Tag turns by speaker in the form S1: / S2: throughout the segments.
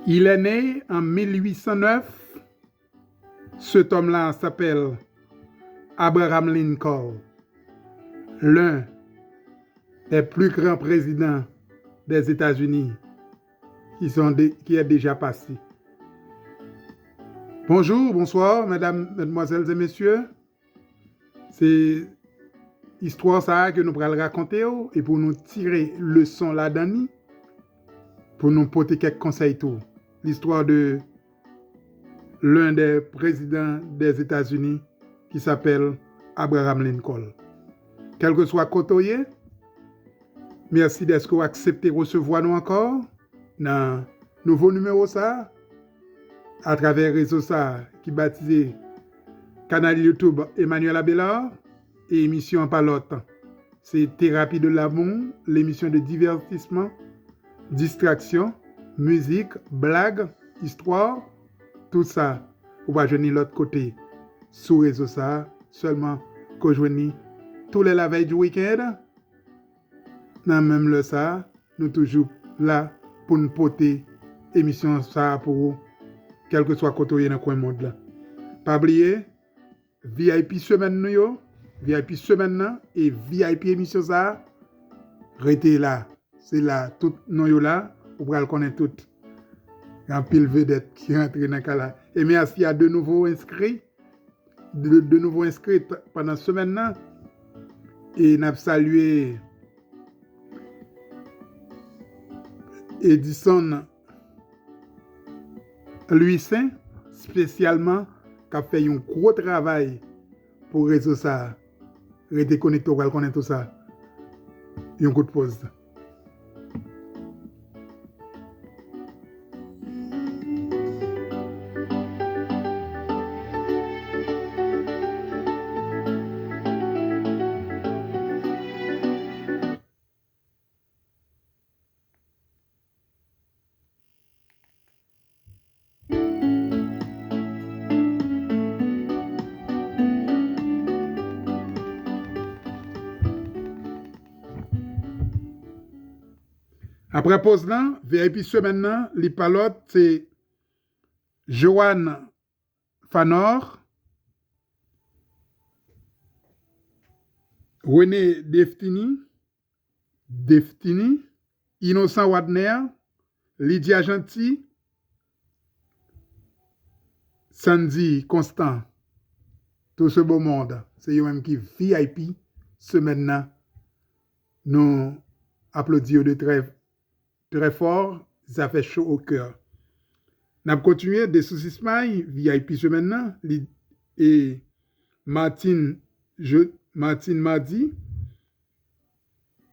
S1: Il est né en 1809. Cet homme-là s'appelle Abraham Lincoln, l'un des plus grands présidents des États-Unis qui est déjà passé. Bonjour, bonsoir, mesdames, mesdemoiselles et messieurs. C'est histoire ça que nous allons raconter et pour nous tirer leçon là-dedans, pour nous porter quelques conseils tout. L'histoire de l'un des présidents des États-Unis qui s'appelle Abraham Lincoln. Quel que soit côté, merci d'être accepté recevoir nous encore dans nouveau numéro ça à travers réseau ça qui baptisé canal YouTube Emmanuel Abelard et émission Palotte. C'est Thérapie de l'amour, l'émission de divertissement, distraction, musique, blague, histoire, tout ça. Ou pas joindre l'autre côté sous réseau ça seulement que joindre tous les la veille du week-end. Dans même le ça, nous toujours là pour nous porter émission ça pour vous, quel que soit côté dans le coin monde là. Pas oublier VIP semaine nous yo, VIP semaine là et VIP émission ça restez là. C'est là tout nous yo là, vous pourrez le connaître tout. En pile vedette qui rentre dans là. Et merci à de nouveaux inscrits, de nouveaux inscrits pendant ce semaine là. Et n'a salué Edison Louis Saint, spécialement, qui a fait un gros travail pour réseau ça. Rester connecté, on va connaître tout ça. Un coup de pause. Après pause là, VIP semaine là, les palotes c'est Joanne Fanor, René Deftini, Innocent Wadner, Lydia Gentil, Sandy Constant. Tout ce beau monde, c'est eux-mêmes qui VIP semaine là. Nous applaudissons de très fort, ça fait chaud au cœur. Nous avons continué des saucisses mailles, VIP semaine là, et Martine Mardi,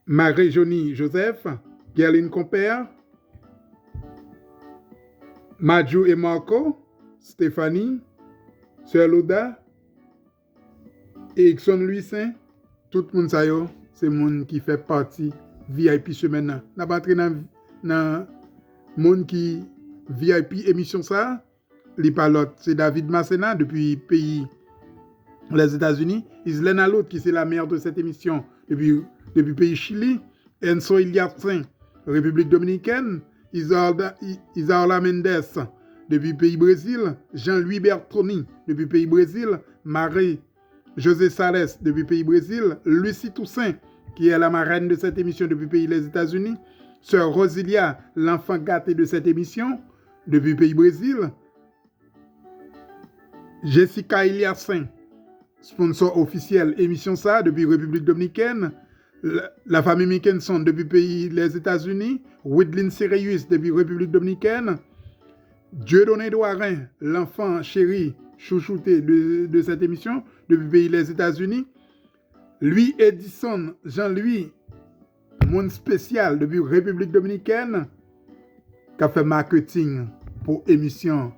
S1: Marie-Jonie Joseph, Gerline Compère, Majou et Marco, Stéphanie, Sœur Loda, Erickson Louis Saint, tout le monde ça yo, c'est le monde qui fait partie VIP semaine là. N'a pas entré dans le monde qui VIP émission ça, les palotes, c'est David Massena depuis pays les États-Unis, Islena Lot qui c'est la mère de cette émission depuis pays Chili, Enzo Iliartin, République Dominicaine, Isaola Mendes depuis pays Brésil, Jean-Louis Bertoni depuis pays Brésil, Marie José Sales depuis pays Brésil, Lucie Toussaint qui est la marraine de cette émission depuis pays les États-Unis, Sœur Rosilia, l'enfant gâté de cette émission depuis pays Brésil, Jessica Iliassin, sponsor officiel émission ça depuis République Dominicaine, la famille Mickenson depuis pays les États-Unis, Widlin Sirius depuis République Dominicaine, Dieudonné Douarin, l'enfant chéri chouchouté de cette émission depuis pays les États-Unis, Louis Edison Jean-Louis, monde spécial depuis République Dominicaine, qui a fait marketing pour émission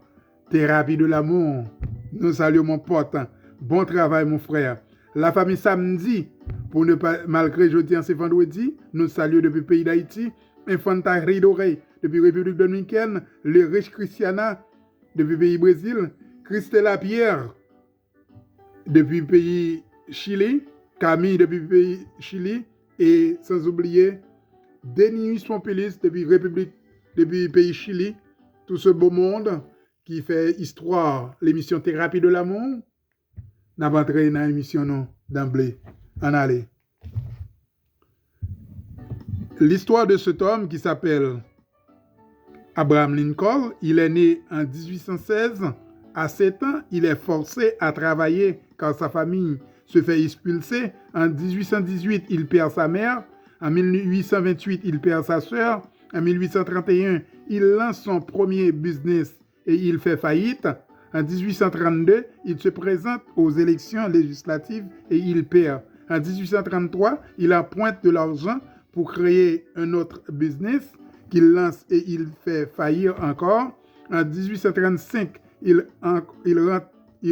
S1: Thérapie de l'amour. Nous saluons mon pote. Bon travail, mon frère. La famille Samedi, pour ne pas, malgré jeudi c'est vendredi, nous saluons depuis le pays d'Haïti. Infanta Ridoré, depuis République Dominicaine. Le riche Christiana, depuis le pays Brésil. Christella Pierre, depuis le pays Chili. Camille, depuis le pays Chili. Et sans oublier, Denis Pompelis, depuis le pays Chili. tout ce beau monde qui fait histoire, l'émission Thérapie de l'amour, n'a pas entré dans l'émission non, d'emblée. En aller. L'histoire de cet homme qui s'appelle Abraham Lincoln, il est né en 1816. À 7 ans, il est forcé à travailler car sa famille se fait expulser. En 1818, il perd sa mère. En 1828, il perd sa sœur. En 1831, il lance son premier business et il fait faillite. En 1832, il se présente aux élections législatives et il perd. En 1833, il emprunte de l'argent pour créer un autre business qu'il lance et il fait faillir encore. En 1835, il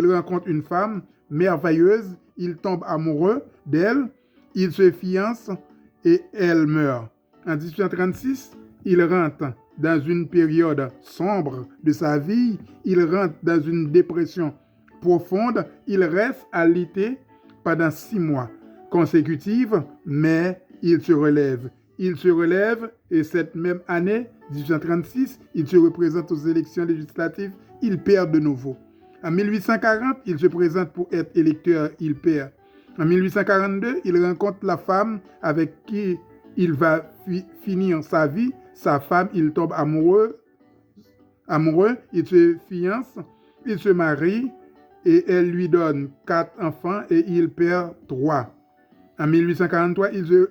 S1: rencontre une femme merveilleuse, il tombe amoureux d'elle, il se fiance et elle meurt. En 1836, il rentre dans une période sombre de sa vie, il rentre dans une dépression profonde, il reste alité pendant 6 mois consécutifs, mais il se relève. Il se relève et cette même année, 1836, il se représente aux élections législatives, il perd de nouveau. En 1840, il se présente pour être électeur, il perd. En 1842, il rencontre la femme avec qui il va finir sa vie. Sa femme, il tombe amoureux, il se fiance, il se marie et elle lui donne 4 enfants et il perd 3. En 1843, il se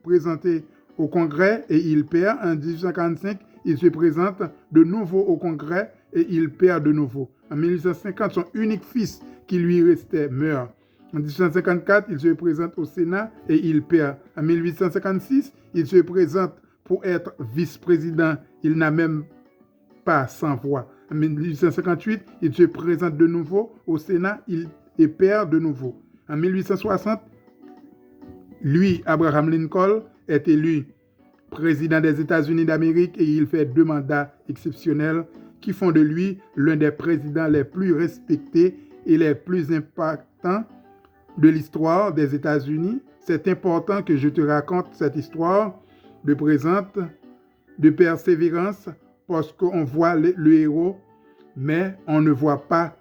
S1: présentait au Congrès et il perd. En 1845, il se présente de nouveau au Congrès et il perd de nouveau. En 1850, son unique fils qui lui restait meurt. En 1854, il se présente au Sénat et il perd. En 1856, il se présente pour être vice-président. Il n'a même pas 100 voix. En 1858, il se présente de nouveau au Sénat et perd de nouveau. En 1860, lui, Abraham Lincoln, est élu président des États-Unis d'Amérique et il fait 2 mandats exceptionnels qui font de lui l'un des présidents les plus respectés et les plus impactants de l'histoire des États-Unis. C'est important que je te raconte cette histoire de présente, de persévérance, parce qu'on voit le héros, mais on ne voit pas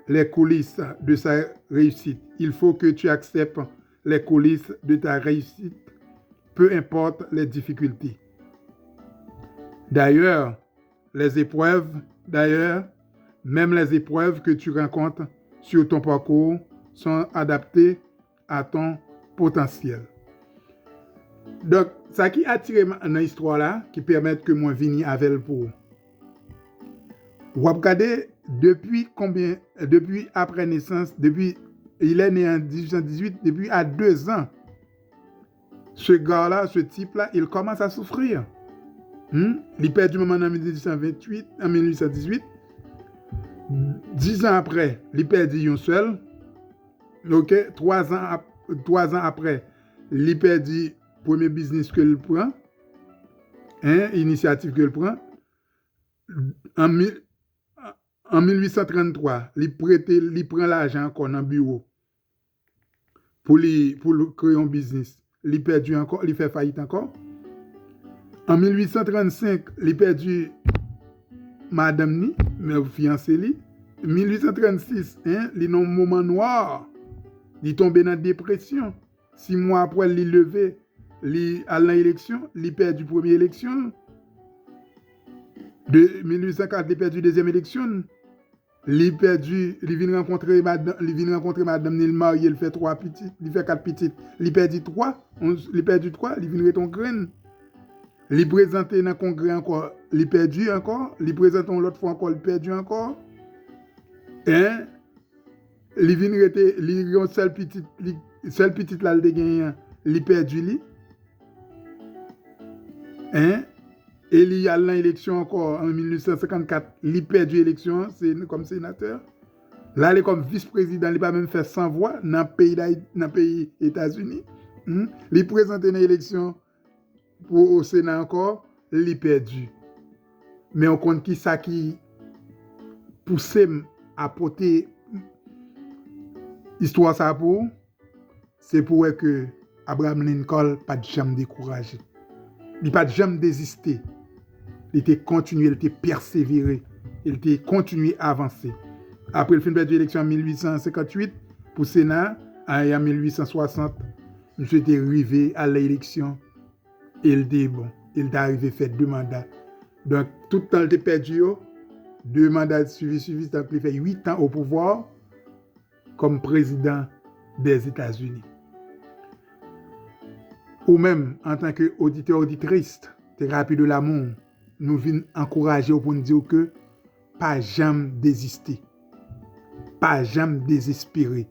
S1: les coulisses de sa réussite. Il faut que tu acceptes les coulisses de ta réussite, peu importe les difficultés. D'ailleurs, même les épreuves que tu rencontres sur ton parcours sont adaptées à ton potentiel. Donc, ça qui a attiré dans l'histoire là, qui permet que moi vini avec pour. Vous regardez depuis après naissance, il est né en 1818, depuis à 2 ans, ce gars-là, ce type-là, il commence à souffrir. Il perd du moment en 1818. 10 ans après, il perd un seul. Ok, 3 ans après, il perd le premier business que il prend, initiative que il prend. En 1833, il prend l'argent encore dans le bureau pour créer un business. Il perdu encore, il fait faillite encore. En 1835, il perdu madame ni, mais fiancé li. 1836, il est dans un moment noir. Il tombe dans la dépression. 6 mois après, il levé, il a l'élection, il perdu la première élection. De 1804, il perdu la deuxième élection. Il vient rencontrer madame, il marié, il fait 3 petites, il fait 4 petites. Il perdu 3, il vient reton graine. Il présente dans le congrès encore, il perdu encore, il présente l'autre fois encore, il perdu encore. Il vient rete, il yon seul petit là il gagné, il perdu li. Et il y a l'élection encore en 1954, il perdu l'élection comme sénateur. Là, il est comme vice-président, il n'a pas même fait 100 voix dans le pays États-Unis. Il présente une élection au Sénat encore, il perdu. Mais on compte qui ça qui poussait à porter histoire ça pour, c'est pour que Abraham Lincoln pas de jamais découragé. Il pas de jamais désisté. il était continué, il était persévéré, il était continué à avancer. Après le fin de l'élection en 1858, pour le Sénat, en 1860, monsieur était arrivé à l'élection et il était bon. Il est arrivé à faire 2 mandats. Donc, tout le temps, il était perdu. 2 mandats suivis, donc il fait 8 ans au pouvoir comme président des États-Unis. Ou même, en tant qu'auditeur, auditrice, thérapie de l'amour, nous venons encourager pour nous dire que pas jamais désister, pas jamais désespérer.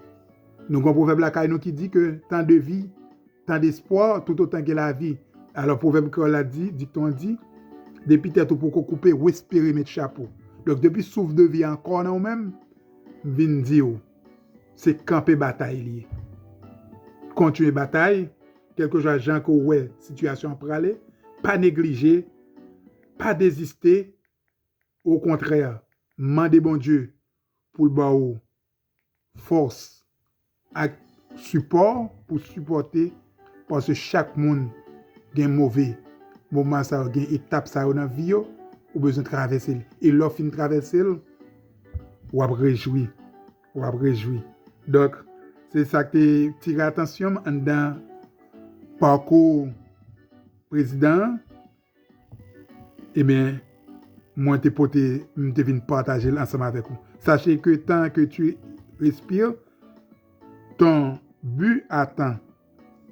S1: Nous avons un proverbe là qui dit que tant de vie, tant d'espoir, tout autant que la vie. Alors, le proverbe qu'on a dit, dicton dit, depuis tête pour couper, ou espérer mettre chapeau. Donc, depuis souffle de vie encore dans nous-mêmes, vient dire, c'est camper bataille lié. Continuer bataille, quelque chose Jean que ouais, situation pour aller, pas négliger, pas désister, au contraire, demander bon Dieu pour le baou, force, et support pour supporter, parce que chaque monde a un mauvais moment, ça a une étape ça dans la vie, ou besoin de traverser. Et l'offre de traverser, ou à réjouir. Donc, c'est ça que tu tires attention dans le parcours président. Eh bien, moi, je viens partager ensemble avec vous. Sachez que tant que tu respires, ton but attend.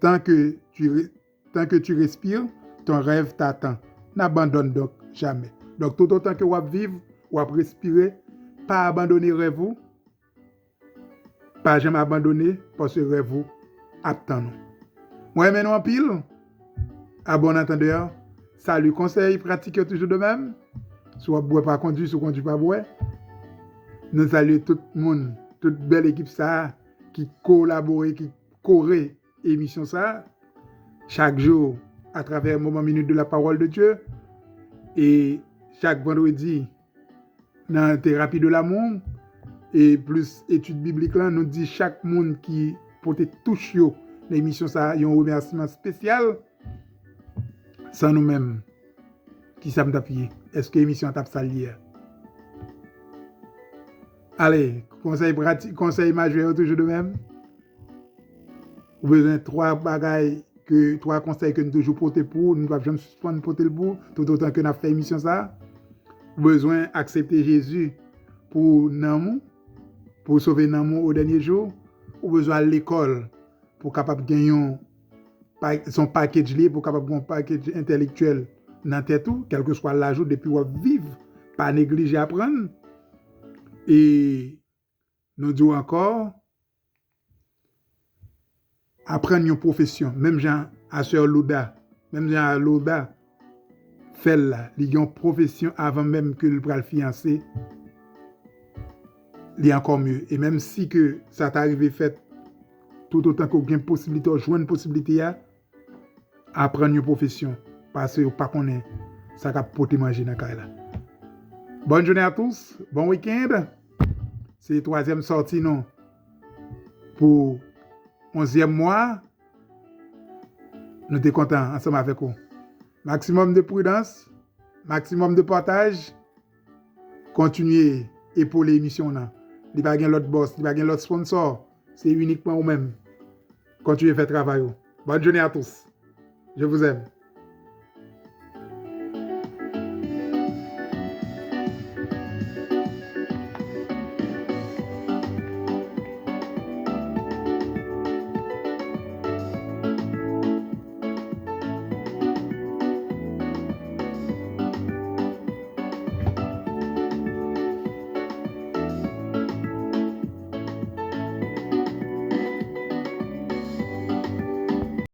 S1: Tant que tu respires, ton rêve t'attend. N'abandonne donc jamais. Donc, tout autant que vous vivez, vous respirez, pas abandonner rêve, pas jamais abandonner, parce que rêve attend. Moi, maintenant, en pile, à bon entendeur, salut, conseil, pratique toujours de même. Soit bois pas conduire, soit conduire pas boire. Nous saluons tout le monde, toute belle équipe ça, qui collabore, qui corrige l'émission ça, chaque jour, à travers un moment minute de la parole de Dieu. Et chaque vendredi, dans la thérapie de l'amour, et plus études bibliques là, nous dit chaque monde qui peut toucher l'émission ça, il y a un remerciement spécial. Sans nous-mêmes, qui savent d'appuyer. Est-ce que l'émission tape ça lié? Allez, conseil pratique, conseil majeur toujours de même. Vous avez besoin de 3 conseils que nous toujours porter pour, nous ne devons jamais suspendre porter le bout, tout autant que nous avons fait l'émission ça. Vous avez besoin d'accepter Jésus pour l'amour, pour sauver l'amour au dernier jour. Vous avez besoin à l'école pour capable de gagner son package lié, pour capable de gagner un package intellectuel dans tête tout, quel que soit l'âge depuis vous vivre, pas négliger apprendre. Et nous disons encore, apprendre une profession, même Jean à Sœur Louda, même Jean à Louda, fait là, il y a une profession avant même que le bras fiancé, il y a encore mieux. Et même si que ça t'est arrivé fait, tout autant qu'on a une possibilité, jouer une possibilité, apprendre une profession, parce que pas qu'on est, ça va porter manger dans la là. Bonne journée à tous, bon week-end. C'est la 3e sortie non pour 11e mois. Nous sommes contents ensemble avec vous. Maximum de prudence, maximum de partage. Continuez et pour l'émission. Il n'y a pas l'autre boss, il n'y a pas l'autre sponsor. C'est uniquement vous-même. Continuez à faire travail. Bonne journée à tous. Je vous aime.